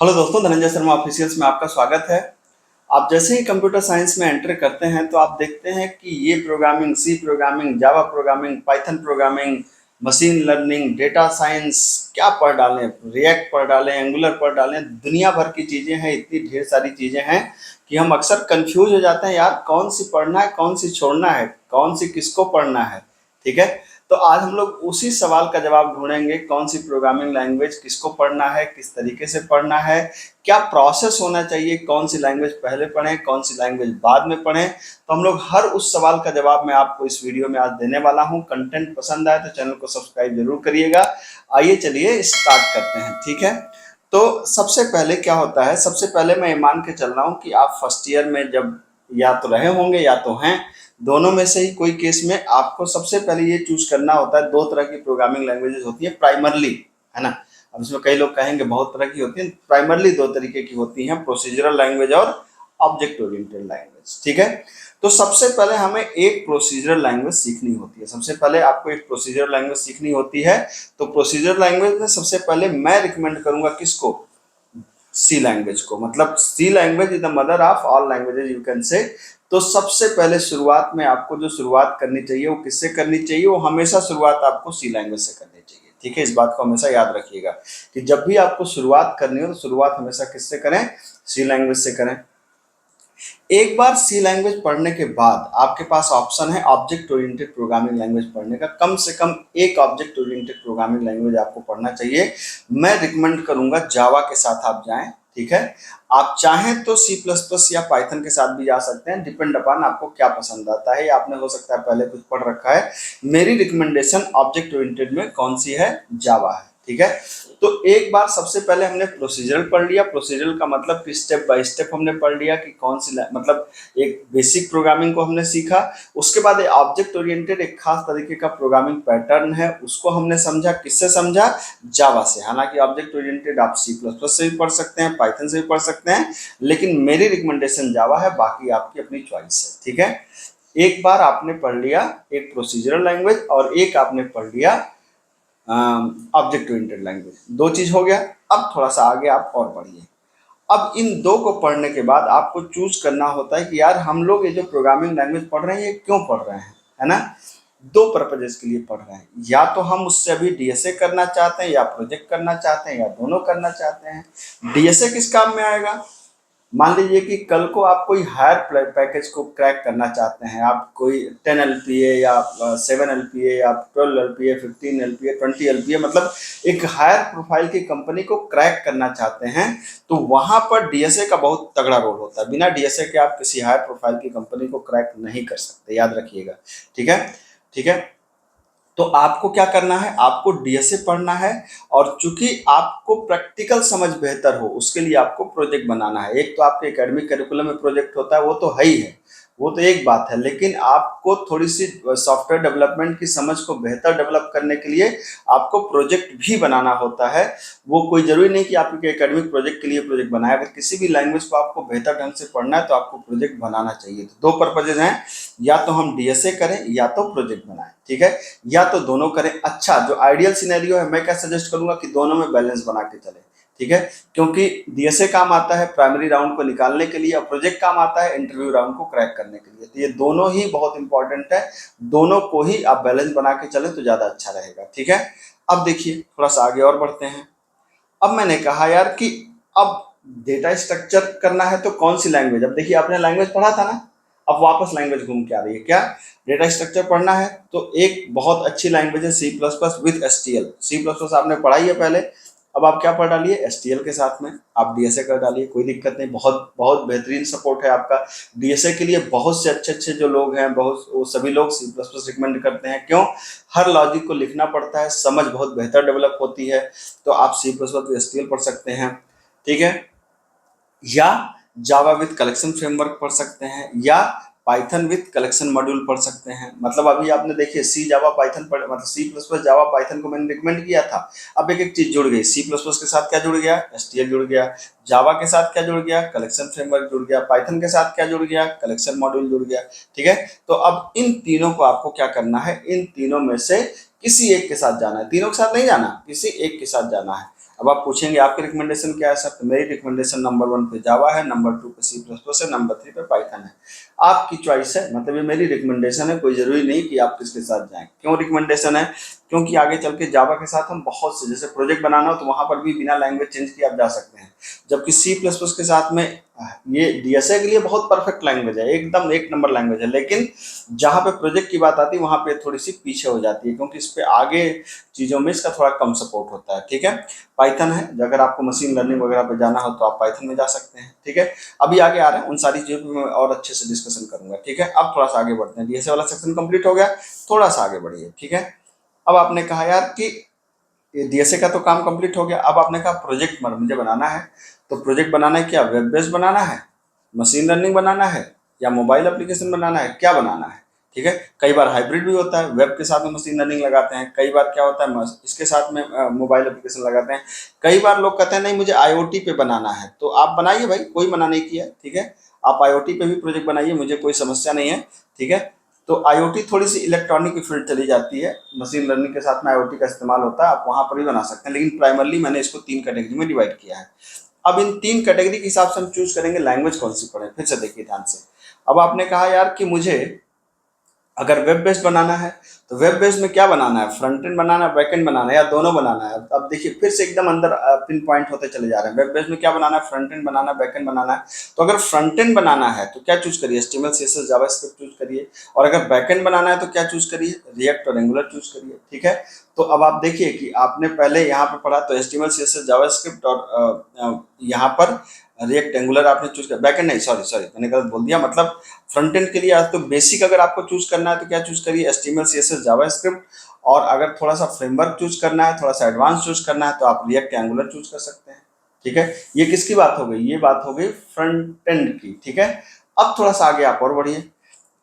Hello दोस्तों, Dhananjay Sharma officials में आपका स्वागत है। आप जैसे ही कंप्यूटर साइंस में एंटर करते हैं तो आप देखते हैं कि ये programming, C programming, Java programming, Python programming, machine learning, data science क्या पढ़ डालें, रिएक्ट पढ़ डालें, एंगुलर पढ़ डालें, दुनिया भर की चीज़ें हैं, इतनी ढेर सारी चीज़ें हैं कि हम अक्सर कंफ्यूज हो जाते हैं, यार कौन सी पढ़ना है, कौन सी छोड़ना है, कौन सी किसको पढ़ना है। ठीक है, तो आज हम लोग उसी सवाल का जवाब ढूंढेंगे, कौन सी प्रोग्रामिंग लैंग्वेज किसको पढ़ना है, किस तरीके से पढ़ना है, क्या प्रोसेस होना चाहिए, कौन सी लैंग्वेज पहले पढ़ें, कौन सी लैंग्वेज बाद में पढ़ें। तो हम लोग हर उस सवाल का जवाब मैं आपको इस वीडियो में आज देने वाला हूं। कंटेंट पसंद आए तो चैनल को सब्सक्राइब जरूर करिएगा। आइए चलिए स्टार्ट करते हैं। ठीक है, तो सबसे पहले क्या होता है, सबसे पहले मैं ये मान के चल रहा हूँ कि आप फर्स्ट ईयर में जब या तो रहे होंगे या तो हैं, दोनों में से ही कोई केस में आपको सबसे पहले ये चूज करना होता है। दो तरह की प्रोग्रामिंग लैंग्वेजेस होती है प्राइमरली, है ना। अब इसमें कई लोग कहेंगे बहुत तरह की होती है, प्राइमरली दो तरीके की होती हैं, प्रोसीजरल लैंग्वेज और ऑब्जेक्ट ओरिएंटेड लैंग्वेज। ठीक है, तो सबसे पहले हमें एक प्रोसीजरल लैंग्वेज सीखनी होती है। सबसे पहले आपको एक प्रोसीजरल लैंग्वेज सीखनी होती है। तो प्रोसीजरल लैंग्वेज में सबसे पहले मैं रिकमेंड करूंगा किसको, सी लैंग्वेज को। मतलब C language is the mother of all languages you can say. तो सबसे पहले शुरुआत में आपको जो शुरुआत करनी चाहिए वो किससे करनी चाहिए, वो हमेशा शुरुआत आपको सी लैंग्वेज से करनी चाहिए। ठीक है, इस बात को हमेशा याद रखिएगा कि जब भी आपको शुरुआत करनी हो तो शुरुआत हमेशा किससे करें, सी लैंग्वेज से करें। एक बार सी लैंग्वेज पढ़ने के बाद आपके पास ऑप्शन है ऑब्जेक्ट ओरिएंटेड प्रोग्रामिंग लैंग्वेज पढ़ने का। कम से कम एक ऑब्जेक्ट ओरिएंटेड प्रोग्रामिंग लैंग्वेज आपको पढ़ना चाहिए। मैं रिकमेंड करूंगा जावा के साथ आप जाएं। ठीक है, आप चाहें तो सी प्लस प्लस या पाइथन के साथ भी जा सकते हैं, डिपेंड अपॉन आपको क्या पसंद आता है। आपने हो सकता है पहले कुछ पढ़ रखा है। मेरी रिकमेंडेशन ऑब्जेक्ट ओरिएंटेड में कौन सी है, जावा है। ठीक है, तो एक बार सबसे पहले हमने प्रोसीजरल पढ़ लिया। प्रोसीजरल का मतलब कि स्टेप बाय स्टेप हमने पढ़ लिया कि कौन सी मतलब एक बेसिक प्रोग्रामिंग को हमने सीखा। उसके बाद ऑब्जेक्ट ओरिएंटेड एक खास तरीके का प्रोग्रामिंग पैटर्न है, उसको हमने समझा। किससे समझा, जावा से। हालांकि ऑब्जेक्ट ओरिएंटेड आप सी प्लस प्लस से भी पढ़ सकते हैं, पाइथन से भी पढ़ सकते हैं, लेकिन मेरी रिकमेंडेशन जावा है, बाकी आपकी अपनी चॉइस है। ठीक है, एक बार आपने पढ़ लिया एक प्रोसीजरल लैंग्वेज और एक आपने पढ़ लिया ऑब्जेक्ट ओरिएंटेड लैंग्वेज, दो चीज हो गया। अब थोड़ा सा आगे आप और बढ़िए। अब इन दो को पढ़ने के बाद आपको चूज करना होता है कि यार हम लोग ये जो प्रोग्रामिंग लैंग्वेज पढ़ रहे हैं ये क्यों पढ़ रहे हैं, है ना। दो पर्पजेस के लिए पढ़ रहे हैं, या तो हम उससे अभी डीएसए करना चाहते हैं या प्रोजेक्ट करना चाहते हैं या दोनों करना चाहते हैं। डीएसए किस काम में आएगा, मान लीजिए कि कल को आप कोई हायर पैकेज को क्रैक करना चाहते हैं, आप कोई 10 एलपीए या 7 एलपीए या 12 एलपीए, 15 एलपीए, 20 एलपीए, मतलब एक हायर प्रोफाइल की कंपनी को क्रैक करना चाहते हैं, तो वहां पर डीएसए का बहुत तगड़ा रोल होता है। बिना डीएसए के आप किसी हायर प्रोफाइल की कंपनी को क्रैक नहीं कर सकते, याद रखिएगा। ठीक है, ठीक है, तो आपको क्या करना है, आपको डीएसए पढ़ना है। और चूंकि आपको प्रैक्टिकल समझ बेहतर हो उसके लिए आपको प्रोजेक्ट बनाना है। एक तो आपके एकेडमिक करिकुलम में प्रोजेक्ट होता है, वो तो है ही है, वो तो एक बात है, लेकिन आपको थोड़ी सी सॉफ्टवेयर डेवलपमेंट की समझ को बेहतर डेवलप करने के लिए आपको प्रोजेक्ट भी बनाना होता है। वो कोई जरूरी नहीं कि आपके एकेडमिक प्रोजेक्ट के लिए प्रोजेक्ट बनाए, अगर किसी भी लैंग्वेज को आपको बेहतर ढंग से पढ़ना है तो आपको प्रोजेक्ट बनाना चाहिए। तो दो पर्पजेज हैं, या तो हम डीएसए करें या तो प्रोजेक्ट बनाएं। ठीक है, या तो दोनों करें। अच्छा, जो आइडियल सिनेरियो है, मैं क्या सजेस्ट करूंगा कि दोनों में बैलेंस बना के चले। ठीक है, क्योंकि डीएसए काम आता है प्राइमरी राउंड को निकालने के लिए और प्रोजेक्ट काम आता है इंटरव्यू राउंड को क्रैक करने के लिए। तो ये दोनों ही बहुत इंपॉर्टेंट है, दोनों को ही आप बैलेंस बना के चले तो ज्यादा अच्छा रहेगा। ठीक है, अब देखिए थोड़ा सा आगे और बढ़ते हैं। अब मैंने कहा यार कि अब डेटा स्ट्रक्चर करना है तो कौन सी लैंग्वेज, अब देखिए आपने लैंग्वेज पढ़ा था ना, अब वापस लैंग्वेज घूम के आ रही है। क्या डेटा स्ट्रक्चर पढ़ना है तो एक बहुत अच्छी लैंग्वेज है C plus plus with STL. C plus plus आपने पढ़ाई है पहले, अब आप क्या पढ़ डालिए, एसटीएल के साथ में आप डीएसए कर डालिए, कोई दिक्कत नहीं। बहुत बहुत बेहतरीन सपोर्ट है आपका डीएसए के लिए। बहुत से अच्छे अच्छे जो लोग हैं, बहुत वो सभी लोग सी प्लस प्लस रिकमेंड करते हैं। क्यों, हर लॉजिक को लिखना पड़ता है, समझ बहुत बेहतर डेवलप होती है। तो आप सी प्लस प्लस एसटीएल पढ़ सकते हैं। ठीक है, या जावा विथ कलेक्शन फ्रेमवर्क पढ़ सकते हैं, या पाइथन विथ कलेक्शन मॉड्यूल पढ़ सकते हैं। मतलब अभी आपने देखिए सी जावा पाइथन पढ़, मतलब C plus plus Java Python को मैंने रिकमेंड किया था। अब एक एक चीज जुड़ गई, सी प्लस प्लस के साथ क्या जुड़ गया, एसटीएल जुड़ गया, जावा के साथ क्या जुड़ गया, कलेक्शन फ्रेमवर्क जुड़ गया, पाइथन के साथ क्या जुड़ गया, कलेक्शन मॉड्यूल जुड़ गया। ठीक है, तो अब इन तीनों को आपको क्या करना है, इन तीनों में से किसी एक के साथ जाना है, तीनों के साथ नहीं जाना, किसी एक के साथ जाना है। अब आप पूछेंगे आपकी रिकमेंडेशन क्या है सर, तो मेरी रिकमेंडेशन नंबर 1 पे जावा है, नंबर 2 पे C++ है, नंबर 3 पे पाइथन है। आपकी चॉइस है, मतलब ये मेरी रिकमेंडेशन है, कोई जरूरी नहीं कि आप किसके साथ जाएं। क्यों रिकमेंडेशन है? क्योंकि आगे चल के जावा के साथ हम बहुत से, जैसे प्रोजेक्ट बनाना हो तो वहां पर भी बिना लैंग्वेज चेंज किए आप जा सकते हैं, जबकि C++ के साथ में ये डीएसए के लिए बहुत परफेक्ट लैंग्वेज है, एकदम एक नंबर लैंग्वेज है, लेकिन जहाँ पे प्रोजेक्ट की बात आती है वहाँ पे थोड़ी सी पीछे हो जाती है, क्योंकि इस पे आगे चीज़ों में इसका थोड़ा कम सपोर्ट होता है। ठीक है, पाइथन है, अगर आपको मशीन लर्निंग वगैरह पे जाना हो तो आप पाइथन में जा सकते हैं। ठीक है, अभी आगे आ रहे हैं, उन सारी चीज़ों पे मैं और अच्छे से डिस्कशन करूंगा। ठीक है, अब थोड़ा सा आगे बढ़ते हैं, डीएसए वाला सेक्शन कंप्लीट हो गया, थोड़ा सा आगे बढ़िए। ठीक है, अब आपने कहा यार कि ये डीएसए का तो काम कंप्लीट हो गया, अब आपने कहा प्रोजेक्ट मुझे बनाना है, तो प्रोजेक्ट बनाना है, क्या वेब बेस्ड बनाना है, मशीन लर्निंग बनाना है, या मोबाइल एप्लीकेशन बनाना है, क्या बनाना है? ठीक है, कई बार हाइब्रिड भी होता है, वेब के साथ में मशीन लर्निंग लगाते हैं, कई बार क्या होता है इसके साथ में मोबाइल एप्लीकेशन लगाते हैं, कई बार लोग कहते हैं नहीं मुझे आईओटी पे बनाना है, तो आप बनाइए भाई, कोई मना नहीं किया। ठीक है, आप आईओटी पे भी प्रोजेक्ट बनाइए, मुझे कोई समस्या नहीं है। ठीक है, तो आईओटी थोड़ी सी इलेक्ट्रॉनिक की फील्ड चली जाती है, मशीन लर्निंग के साथ में आईओटी का इस्तेमाल होता है, आप वहां पर भी बना सकते हैं, लेकिन प्राइमरली मैंने इसको 3 कैटेगरी में डिवाइड किया है। अब इन 3 कैटेगरी के हिसाब से हम चूज करेंगे लैंग्वेज कौन सी पढ़े, फिर से देखिए ध्यान से। अब आपने कहा यार कि मुझे अगर वेब बेस्ड बनाना है, तो वेब बेस्ड में क्या बनाना है, फ्रंट एंड बनाना है, बैक एंड बनाना है, या दोनों बनाना है? अब देखिए फिर से एकदम अंदर पिन पॉइंट होते चले जा रहे हैं, वेब बेस्ड में क्या बनाना है, फ्रंट एंड बनाना है, बैक एंड बनाना है। तो अगर फ्रंट एंड बनाना है तो क्या चूज करिए, HTML CSS जावास्क्रिप्ट चूज करिए, और अगर बैक एंड बनाना है तो क्या चूज करिए, रिएक्ट और एंगुलर चूज करिए। ठीक है, तो अब आप देखिए कि आपने पहले यहाँ पे पढ़ा तो HTML CSS जावास्क्रिप्ट, और यहाँ पर रिएक्ट एंगुलर आपने चूज किया, बैक एंड नहीं, सॉरी सॉरी मैंने गलत बोल दिया, मतलब फ्रंट एंड के लिए आज तो बेसिक अगर आपको चूज करना है तो क्या चूज करिए, HTML CSS जावास्क्रिप्ट, और अगर थोड़ा सा फ्रेमवर्क चूज करना है, थोड़ा सा एडवांस चूज करना है, तो आप रिएक्ट एंगुलर चूज कर सकते हैं। ठीक है, ये किसकी बात हो गई, ये बात हो गई फ्रंट एंड की। ठीक है, अब थोड़ा सा आगे आप और बढ़िए।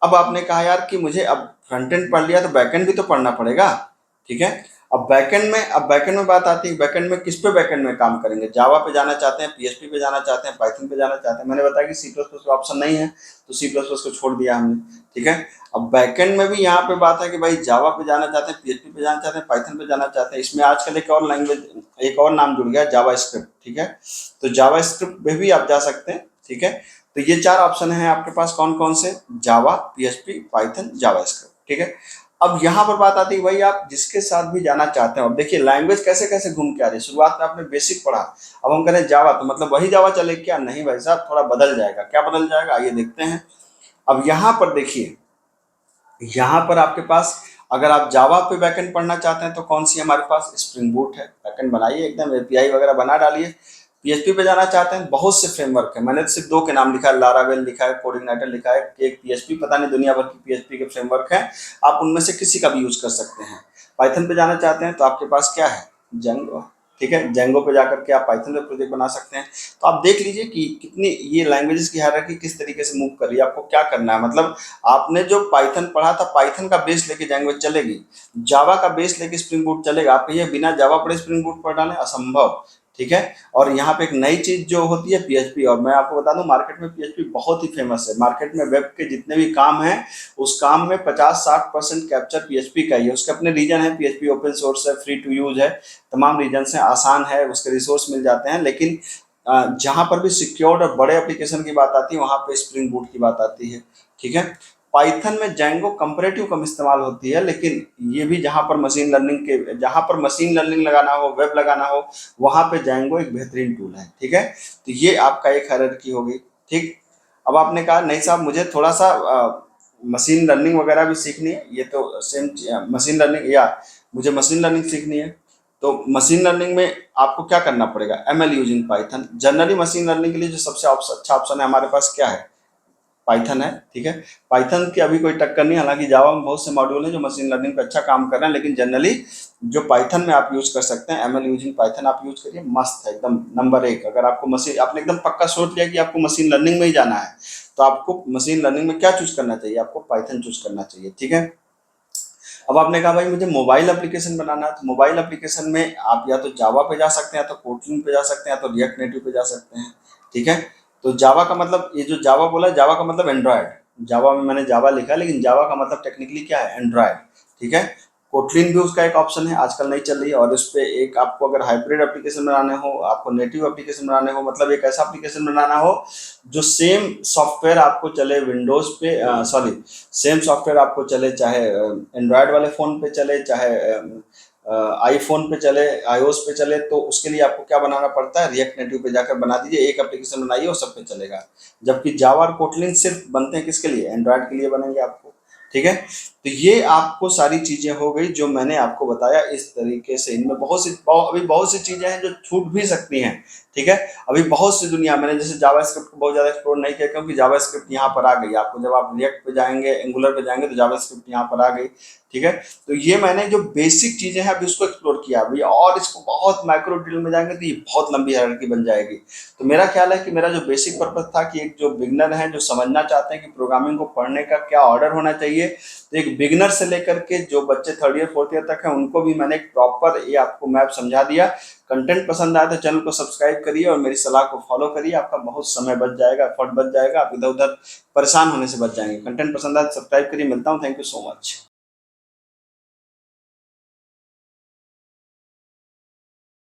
अब आपने कहा यार कि मुझे अब फ्रंट एंड पढ़ लिया तो बैक एंड भी तो पढ़ना पड़ेगा। ठीक है, अब बैकएंड में बात आती है, बैकएंड में किस पे बैकएंड में काम करेंगे, जावा पे जाना चाहते हैं, पीएचपी पे जाना चाहते हैं, पाइथन पे जाना चाहते हैं। मैंने बताया कि C++ का ऑप्शन नहीं है, तो C++ को छोड़ दिया हमने। ठीक है, अब बैकएंड में भी यहाँ पे बात है कि भाई जावा पे जाना चाहते हैं, पीएचपी पे जाना चाहते हैं, पाइथन पे जाना चाहते हैं, इसमें आजकल एक और लैंग्वेज, एक और नाम जुड़ गया, जावा स्क्रिप्ट। ठीक है, तो जावा स्क्रिप्ट में भी आप जा सकते हैं। ठीक है, तो ये 4 ऑप्शन है आपके पास, कौन कौन से, जावा, पीएचपी, पाइथन, जावा स्क्रिप्ट। ठीक है, अब यहाँ पर बात आती है भाई आप जिसके साथ भी जाना चाहते हो। अब देखिए लैंग्वेज कैसे कैसे घूम के आ रही है, शुरुआत में आपने बेसिक पढ़ा, अब हम करें जावा, तो मतलब वही जावा चले क्या, नहीं भाई साहब, थोड़ा बदल जाएगा। क्या बदल जाएगा, आइए देखते हैं। अब यहाँ पर देखिए, यहाँ पर आपके पास अगर आप जावा पे बैकएंड पढ़ना चाहते हैं तो कौन सी हमारे पास, स्प्रिंग बूट है, बैकएंड बनाइए एकदम, एपीआई वगैरह बना डालिए। पीएचपी पे जाना चाहते हैं, बहुत से फ्रेमवर्क है, मैंने सिर्फ 2 के नाम लिखा है, लारावेल लिखा है, कोडिंगनाइटर लिखा है, एक पीएचपी, पता नहीं दुनिया भर की पीएचपी के फ्रेमवर्क है, आप उनमें से किसी का भी यूज कर सकते हैं। पाइथन पे जाना चाहते हैं तो आपके पास क्या है, जेंगो। ठीक है, जेंगो पे जाकर के आप पाइथन पे प्रोजेक्ट बना सकते हैं। तो आप देख लीजिए कि कितनी ये लैंग्वेजेस की हायरार्की किस तरीके से मूव कर रही है, आपको क्या करना है, मतलब आपने जो पाइथन पढ़ा था, पाइथन का बेस लेके जेंगो चलेगी, जावा का बेस लेके स्प्रिंग बूट चलेगा, आप ये बिना जावा पढ़े स्प्रिंग बूट पढ़ डालें, असंभव। ठीक है, और यहाँ पे एक नई चीज जो होती है पीएचपी, और मैं आपको बता दूं मार्केट में पीएचपी बहुत ही फेमस है, मार्केट में वेब के जितने भी काम हैं उस काम में 50-60% कैप्चर पीएचपी का ही है। उसके अपने रीजन है, पीएचपी ओपन सोर्स है, फ्री टू यूज है, तमाम रीजन से आसान है, उसके रिसोर्स मिल जाते हैं, लेकिन जहां पर भी सिक्योर्ड और बड़े एप्लीकेशन की बात आती है वहां पे स्प्रिंग बूट की बात आती है। ठीक है, पाइथन में जैंगो कंपैरेटिव कम इस्तेमाल होती है, लेकिन ये भी जहां पर मशीन लर्निंग लगाना हो, वेब लगाना हो, वहां पे जैंगो एक बेहतरीन टूल है। ठीक है, तो ये आपका एक हायरार्की हो गई। ठीक, अब आपने कहा नहीं साहब मुझे थोड़ा सा मशीन लर्निंग वगैरह भी सीखनी है, ये तो सेम मशीन लर्निंग, या मुझे मशीन लर्निंग सीखनी है, तो मशीन लर्निंग में आपको क्या करना पड़ेगा, ML using Python. Generally machine learning के लिए जो सबसे अच्छा ऑप्शन है हमारे पास क्या है, पाइथन है। ठीक है, पाइथन की अभी कोई टक्कर नहीं, हालांकि जावा में बहुत से मॉड्यूल हैं जो मशीन लर्निंग पे अच्छा काम कर रहे हैं, लेकिन जनरली जो पाइथन में आप यूज कर सकते हैं, एमएल यूजिंग पाइथन आप यूज करिए, मस्त है एकदम, नंबर 1। अगर आपको मशीन, आपने एकदम पक्का सोच लिया कि आपको मशीन लर्निंग में ही जाना है, तो आपको मशीन लर्निंग में क्या चूज करना चाहिए, आपको पाइथन चूज करना चाहिए। ठीक है, अब आपने कहा भाई मुझे मोबाइल एप्लीकेशन बनाना है, तो मोबाइल एप्लीकेशन में आप या तो जावा पे जा सकते हैं, या तो कोटलिन पे जा सकते हैं, या तो रिएक्ट नेटिव पे जा सकते हैं। ठीक है, तो जावा का मतलब, ये जो जावा बोला, जावा का मतलब एंड्रॉयड, जावा में मैंने जावा लिखा है, लेकिन जावा का मतलब टेक्निकली क्या है, एंड्रॉयड। ठीक है, कोटलिन भी उसका एक ऑप्शन है, आजकल नहीं चल रही है। और इस पे एक आपको अगर हाइब्रिड एप्लीकेशन बनाने हो, आपको नेटिव एप्लीकेशन बनाने हो, मतलब एक ऐसा एप्लीकेशन बनाना हो जो सेम सॉफ्टवेयर आपको चले विंडोज पे, सॉरी, सेम सॉफ्टवेयर आपको चले चाहे एंड्रॉयड वाले फ़ोन पे चले, चाहे आईफोन पे चले, आईओएस पे चले, तो उसके लिए आपको क्या बनाना पड़ता है, रिएक्ट नेटिव पे जाकर बना दीजिए, एक एप्लीकेशन बनाइए और सब पे चलेगा। जबकि जावा और कोटलिन सिर्फ बनते हैं किसके लिए, एंड्रॉयड के लिए बनेंगे आपको। ठीक है, तो ये आपको सारी चीज़ें हो गई जो मैंने आपको बताया इस तरीके से। इनमें अभी बहुत सी चीज़ें हैं जो छूट भी सकती हैं। ठीक है, अभी बहुत सी दुनिया, मैंने जैसे जावास्क्रिप्ट को बहुत ज़्यादा एक्सप्लोर नहीं किया क्योंकि जावास्क्रिप्ट यहाँ पर आ गई आपको, जब आप रिएक्ट पे जाएंगे, एंगुलर पे जाएंगे तो जावास्क्रिप्ट यहाँ पर आ गई। ठीक है, तो ये मैंने जो बेसिक चीज़ें हैं अभी उसको एक्सप्लोर किया अभी, और इसको बहुत माइक्रो डिटेल में जाएंगे तो ये बहुत लंबी हायरार्की बन जाएगी। तो मेरा ख्याल है कि मेरा जो बेसिक पर्पस था कि एक जो बिगनर है जो समझना चाहते हैं कि प्रोग्रामिंग को पढ़ने का क्या ऑर्डर होना चाहिए, तो एक बिगनर से लेकर के जो बच्चे थर्ड ईयर फोर्थ ईयर तक हैं उनको भी मैंने एक प्रॉपर ये आपको मैप समझा दिया। कंटेंट पसंद आया तो चैनल को सब्सक्राइब करिए और मेरी सलाह को फॉलो करिए, आपका बहुत समय बच जाएगा, एफर्ट बच जाएगा, आप इधर उधर परेशान होने से बच जाएंगे। कंटेंट पसंद आया तो सब्सक्राइब करिए। मिलता हूँ, थैंक यू सो मच।